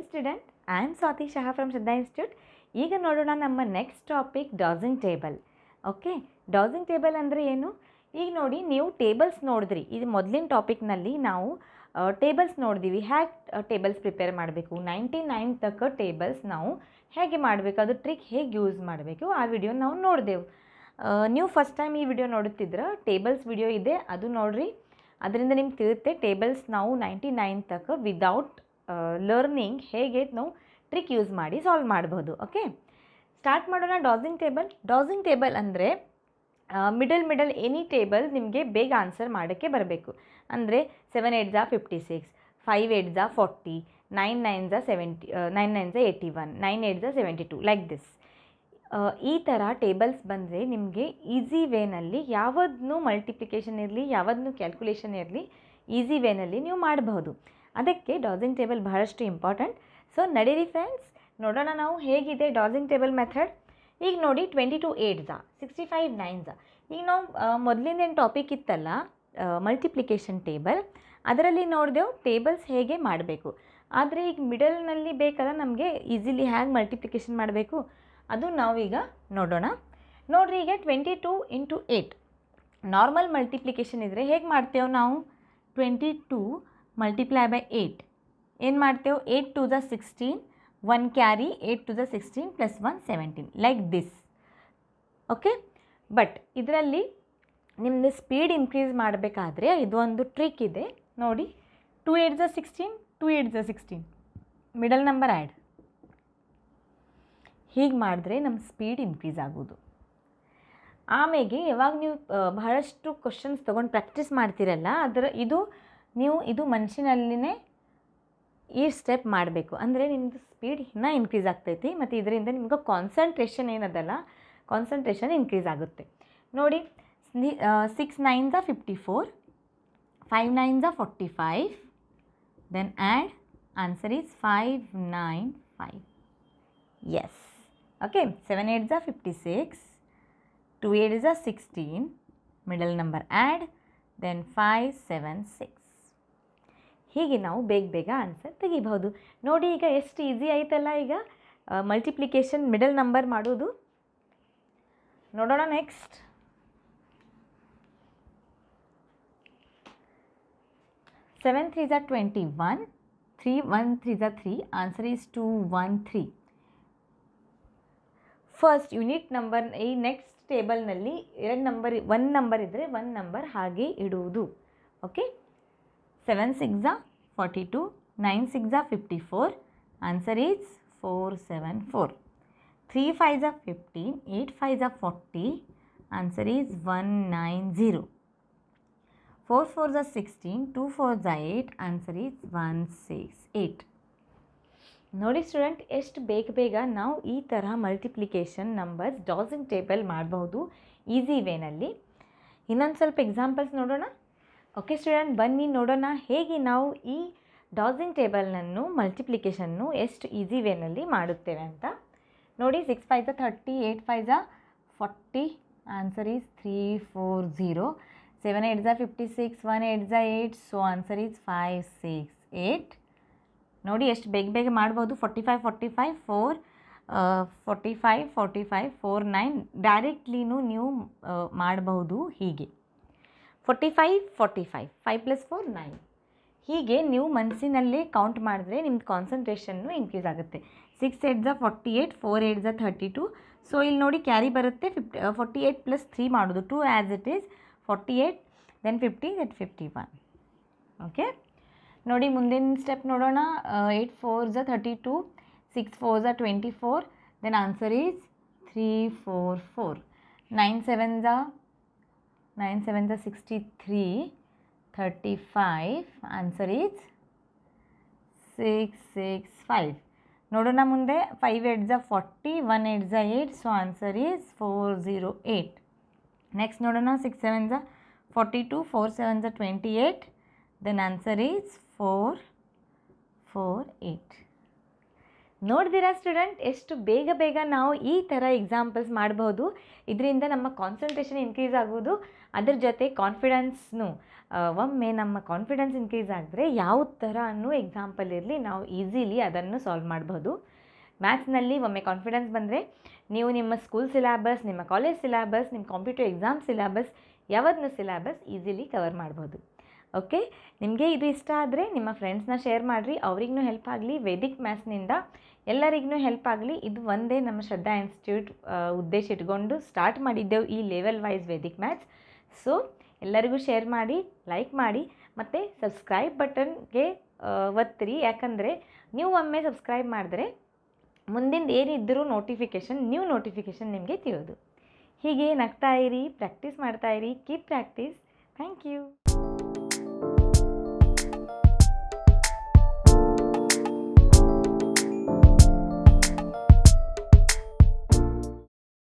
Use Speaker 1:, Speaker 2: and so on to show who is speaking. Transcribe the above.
Speaker 1: Dear student, I am Swati Shah from Shraddha institute. ಈಗ ನೋಡೋಣ ನಮ್ಮ next topic dosing table. Okay, dosing table ಅಂದರೆ ಏನು? ಈಗ ನೋಡಿ, ನೀವು ಟೇಬಲ್ಸ್ ನೋಡಿದ್ರಿ. ಇದು ಮೊದಲಿನ ಟಾಪಿಕ್ನಲ್ಲಿ ನಾವು ಟೇಬಲ್ಸ್ ನೋಡಿದ್ದೀವಿ. ಹೇಗೆ ಟೇಬಲ್ಸ್ ಪ್ರಿಪೇರ್ ಮಾಡಬೇಕು, 99 ತನಕ ಟೇಬಲ್ಸ್ ನಾವು ಹೇಗೆ ಮಾಡಬೇಕು, ಅದು ಟ್ರಿಕ್ ಹೇಗೆ ಯೂಸ್ ಮಾಡಬೇಕು, ಆ ವಿಡಿಯೋ ನಾವು ನೋಡಿದೆವು. ನೀವು ಫಸ್ಟ್ ಟೈಮ್ ಈ ವಿಡಿಯೋ ನೋಡುತ್ತಿದ್ರೆ ಟೇಬಲ್ಸ್ ವಿಡಿಯೋ ಇದೆ, ಅದು ನೋಡಿರಿ. ಅದರಿಂದ ನಿಮ್ಗೆ ತಿಳಿಯುತ್ತೆ ಟೇಬಲ್ಸ್ ನಾವು 99 ತನಕ ವಿದೌಟ್ ಲರ್ನಿಂಗ್ ಹೇಗೆ ನಾವು ಟ್ರಿಕ್ ಯೂಸ್ ಮಾಡಿ ಸಾಲ್ವ್ ಮಾಡ್ಬೋದು. ಓಕೆ, ಸ್ಟಾರ್ಟ್ ಮಾಡೋಣ. ಡಾಸಿಂಗ್ ಟೇಬಲ್ ಅಂದರೆ ಮಿಡಲ್ ಎನಿ ಟೇಬಲ್ ನಿಮಗೆ ಬೇಗ ಆನ್ಸರ್ ಮಾಡೋಕ್ಕೆ ಬರಬೇಕು. ಅಂದರೆ 7 8 56, 5 8 40, 9 9 70, 9 9 81, 9 8 72, ಲೈಕ್ ದಿಸ್. ಈ ಥರ ಟೇಬಲ್ಸ್ ಬಂದರೆ ನಿಮಗೆ ಈಸಿ ವೇನಲ್ಲಿ ಯಾವುದನ್ನು ಮಲ್ಟಿಪ್ಲಿಕೇಶನ್ ಇರಲಿ, ಯಾವುದನ್ನು ಕ್ಯಾಲ್ಕುಲೇಷನ್ ಇರಲಿ, ಈಸಿ ವೇನಲ್ಲಿ ನೀವು ಮಾಡಬಹುದು. ಅದಕ್ಕೆ ಡಾಸಿಂಗ್ ಟೇಬಲ್ ಬಹಳಷ್ಟು ಇಂಪಾರ್ಟೆಂಟ್. ಸೊ ನಡೀರಿ ಫ್ರೆಂಡ್ಸ್, ನೋಡೋಣ ನಾವು ಹೇಗಿದೆ ಡಾಸಿಂಗ್ ಟೇಬಲ್ ಮೆಥಡ್. ಈಗ ನೋಡಿ, 22 8 65 9. ಈಗ ನಾವು ಮೊದಲಿಂದೇನು ಟಾಪಿಕ್ ಇತ್ತಲ್ಲ ಮಲ್ಟಿಪ್ಲಿಕೇಶನ್ ಟೇಬಲ್, ಅದರಲ್ಲಿ ನೋಡಿದೆವು ಟೇಬಲ್ಸ್ ಹೇಗೆ ಮಾಡಬೇಕು. ಆದರೆ ಈಗ ಮಿಡಲ್ನಲ್ಲಿ ಬೇಕಲ್ಲ ನಮಗೆ ಈಸಿಲಿ ಹೇಗೆ ಮಲ್ಟಿಪ್ಲಿಕೇಶನ್ ಮಾಡಬೇಕು, ಅದು ನಾವೀಗ ನೋಡೋಣ. ನೋಡಿರಿ, ಈಗ 22 × 8 ನಾರ್ಮಲ್ ಮಲ್ಟಿಪ್ಲಿಕೇಶನ್ ಇದ್ದರೆ ಹೇಗೆ ಮಾಡ್ತೇವೆ ನಾವು? 22 ಮಲ್ಟಿಪ್ಲೈ ಬೈ 8 ಏನು ಮಾಡ್ತೇವೆ? 8 2 16, 1 carry, 8 2 16 + 1 17, like this. Okay, but ಇದರಲ್ಲಿ ನಿಮ್ಮದು ಸ್ಪೀಡ್ ಇನ್ಕ್ರೀಸ್ ಮಾಡಬೇಕಾದ್ರೆ ಇದು ಒಂದು ಟ್ರಿಕ್ ಇದೆ ನೋಡಿ. 2 8 16, 2 8 16, ಮಿಡಲ್ ನಂಬರ್ ಆ್ಯಡ್. ಹೀಗೆ ಮಾಡಿದ್ರೆ ನಮ್ಮ ಸ್ಪೀಡ್ ಇನ್ಕ್ರೀಸ್ ಆಗೋದು. ಆಮೇಲೆ ಯಾವಾಗ ನೀವು ಬಹಳಷ್ಟು ಕ್ವಶನ್ಸ್ ತೊಗೊಂಡು ಪ್ರಾಕ್ಟೀಸ್ ಮಾಡ್ತೀರಲ್ಲ, ಇದು ಮನುಷ್ಯನಲ್ಲಿನೇ ಈ ಸ್ಟೆಪ್ ಮಾಡಬೇಕು. ಅಂದರೆ ನಿಮ್ಮದು ಸ್ಪೀಡ್ ಇನ್ನೂ ಇನ್ಕ್ರೀಸ್ ಆಗ್ತೈತಿ ಮತ್ತು ಇದರಿಂದ ನಿಮ್ಗೆ ಕಾನ್ಸಂಟ್ರೇಷನ್ ಏನದಲ್ಲ, ಕಾನ್ಸಂಟ್ರೇಷನ್ ಇನ್ಕ್ರೀಸ್ ಆಗುತ್ತೆ. ನೋಡಿ, 6 9 54, 5 9 45, then add, answer is 5 9 5. Yes. Okay, 7 8 56, 2 8 16, middle number add, then 5 7 6. ಹೀಗೆ ನಾವು ಬೇಗ ಆನ್ಸರ್ ತೆಗಿಬಹುದು. ನೋಡಿ, ಈಗ ಎಷ್ಟು ಈಸಿ ಆಯ್ತಲ್ಲ ಈಗ ಮಲ್ಟಿಪ್ಲಿಕೇಶನ್ ಮಿಡಲ್ ನಂಬರ್ ಮಾಡೋದು. ನೋಡೋಣ next. 7 3 21, 3 1 3 3, answer is 2 1 3. First unit number ಈ ನೆಕ್ಸ್ಟ್ ಟೇಬಲ್ನಲ್ಲಿ 1 ನಂಬರ್ ಇದ್ದರೆ 1 ನಂಬರ್ ಹಾಗೆ ಇಡುವುದು. Okay, 7 6 42, 9 6 54, answer is 4 7 4. 3 5 15, 8 5 40, answer is 1 9 0. 4 4 16, 2 4 8, answer is 1 6 8. ನೋಡಿ ಸ್ಟೂಡೆಂಟ್, ಎಷ್ಟು ಬೇಗ ನಾವು ಈ ಥರ ಮಲ್ಟಿಪ್ಲಿಕೇಶನ್ ನಂಬರ್ಸ್ ಡಾಸಿಂಗ್ ಟೇಬಲ್ ಮಾಡಬಹುದು ಈಸಿ ವೇನಲ್ಲಿ. ಇನ್ನೊಂದು ಸ್ವಲ್ಪ ಎಕ್ಸಾಂಪಲ್ಸ್ ನೋಡೋಣ. ಓಕೆ ಸ್ಟೂಡೆಂಟ್, ಬನ್ನಿ ನೋಡೋಣ ಹೇಗೆ ನಾವು ಈ ಡಾಸಿಂಗ್ ಟೇಬಲ್ನನ್ನು ಮಲ್ಟಿಪ್ಲಿಕೇಶನ್ನು ಎಷ್ಟು ಈಸಿ ವೇನಲ್ಲಿ ಮಾಡುತ್ತೇವೆ ಅಂತ. ನೋಡಿ, 6 5 30, 8 5 40, answer is 3 4 0. 7 8 56, 1 8 8, so answer is 5 6 8. ನೋಡಿ, ಎಷ್ಟು ಬೇಗ ಮಾಡ್ಬೋದು. 45 45 4, 45 45 4 9, ಡೈರೆಕ್ಟ್ಲಿನೂ ನೀವು ಮಾಡಬಹುದು. ಹೀಗೆ 45 45, 5 + 4 9. ಹೀಗೆ ನೀವು ಮನಸ್ಸಿನಲ್ಲೇ ಕೌಂಟ್ ಮಾಡಿದ್ರೆ ನಿಮ್ದು ಕಾನ್ಸಂಟ್ರೇಷನ್ನು ಇನ್ಕ್ರೀಸ್ ಆಗುತ್ತೆ. 6 8 48, 4 8 32. ಸೊ ಇಲ್ಲಿ ನೋಡಿ ಕ್ಯಾರಿ ಬರುತ್ತೆ. 48 + 3 ಮಾಡೋದು, 2 as it is 48, then 50, then 51. Okay, ನೋಡಿ ಮುಂದಿನ ಸ್ಟೆಪ್ ನೋಡೋಣ. 8 4 32, 6 4 24, then answer is 3 4 4. 9 7 63, 35, answer is 6 6 5. ನೋಡೋಣ ಮುಂದೆ. 5 8 40, 1 8 8, ಸೊ ಆನ್ಸರ್ ಈಸ್ 4 0 8. ನೆಕ್ಸ್ಟ್ ನೋಡೋಣ. 6 7 42, 4 7 28, ದೆನ್ ಆನ್ಸರ್ ಈಸ್ 4 4 8. ನೋಡ್ದಿರಾ ಸ್ಟೂಡೆಂಟ್, ಎಷ್ಟು ಬೇಗ ಬೇಗ ನಾವು ಈ ಥರ ಎಕ್ಸಾಂಪಲ್ಸ್ ಮಾಡ್ಬೋದು. ಇದರಿಂದ ನಮ್ಮ ಕಾನ್ಸಂಟ್ರೇಷನ್ ಇನ್ಕ್ರೀಸ್ ಆಗೋದು, ಅದ್ರ ಜೊತೆ ಕಾನ್ಫಿಡೆನ್ಸ್ನು ಒಮ್ಮೆ ನಮ್ಮ ಕಾನ್ಫಿಡೆನ್ಸ್ ಇನ್ಕ್ರೀಸ್ ಆಗಿದ್ರೆ ಯಾವ ಥರ ಅನ್ನೋ ಎಕ್ಸಾಂಪಲ್ ಇರಲಿ ನಾವು ಈಸಿಲಿ ಅದನ್ನು ಸಾಲ್ವ್ ಮಾಡ್ಬೋದು. ಮ್ಯಾಥ್ಸ್ನಲ್ಲಿ ಒಮ್ಮೆ ಕಾನ್ಫಿಡೆನ್ಸ್ ಬಂದರೆ ನೀವು ನಿಮ್ಮ ಸ್ಕೂಲ್ ಸಿಲೆಬಸ್, ನಿಮ್ಮ ಕಾಲೇಜ್ ಸಿಲೆಬಸ್, ನಿಮ್ಮ ಕಾಂಪಿಟೇಟಿವ್ ಎಕ್ಸಾಮ್ ಸಿಲೆಬಸ್, ಯಾವತ್ತೂ ಸಿಲೆಬಸ್ ಈಸಿಲಿ ಕವರ್ ಮಾಡ್ಬೋದು. ಓಕೆ, ನಿಮಗೆ ಇದು ಇಷ್ಟ ಆದರೆ ನಿಮ್ಮ ಫ್ರೆಂಡ್ಸ್ನ ಶೇರ್ ಮಾಡಿರಿ, ಅವ್ರಿಗೂ ಹೆಲ್ಪ್ ಆಗಲಿ. ವೇದಿಕ್ ಮ್ಯಾಥ್ಸ್ನಿಂದ ಎಲ್ಲರಿಗೂ ಹೆಲ್ಪ್ ಆಗಲಿ. ಇದು ಒಂದೇ ನಮ್ಮ ಶ್ರದ್ಧಾ ಇನ್ಸ್ಟಿಟ್ಯೂಟ್ ಉದ್ದೇಶ ಇಟ್ಕೊಂಡು ಸ್ಟಾರ್ಟ್ ಮಾಡಿದ್ದೆವು ಈ level wise Vedic maths. So ಎಲ್ಲರಿಗೂ ಶೇರ್ ಮಾಡಿ, ಲೈಕ್ ಮಾಡಿ, ಮತ್ತು ಸಬ್ಸ್ಕ್ರೈಬ್ ಬಟನ್ಗೆ ಒತ್ತಿರಿ. ಯಾಕಂದರೆ ನೀವು ಒಮ್ಮೆ ಸಬ್ಸ್ಕ್ರೈಬ್ ಮಾಡಿದ್ರೆ ಮುಂದಿಂದ ಏನಿದ್ದರೂ ನ್ಯೂ ನೋಟಿಫಿಕೇಷನ್ ನಿಮಗೆ ತಿಳಿಯೋದು. ಹೀಗೆ ನಗ್ತಾ ಇರಿ, ಪ್ರಾಕ್ಟೀಸ್ ಮಾಡ್ತಾ ಇರಿ. Keep practice. Thank you.